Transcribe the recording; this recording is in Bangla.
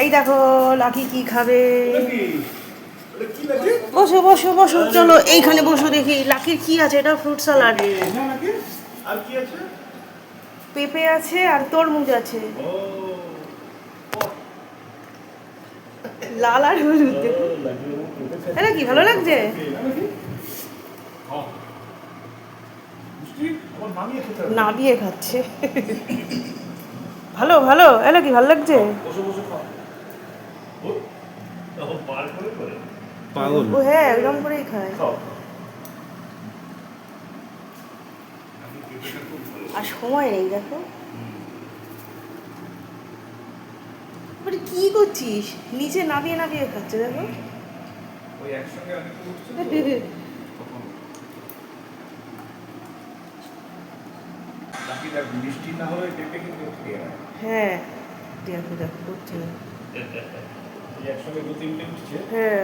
এই দেখো লাকি কি খাবে। বসো বসো বসো, চলো এইখানে বসো দেখি লাকির কি আছে। এটা ফ্রুট স্যালাড, পেঁপে আছে আর তরমুজ আছে, লাল আর হলুদ। দেখো এটা কি ভালো লাগছে। নাবিয়ে খাচ্ছে। ভালো ভালো, এলো কি ভালো লাগছে। পাগল। ও হ্যাঁ, একদম করেই খায়। আর সময় নেই দেখো। কি করছিস, নিচে নাবিয়ে নাবিয়ে খাচ্ছে দেখো। হ্যাঁ দেখো দেখো করছে। হ্যাঁ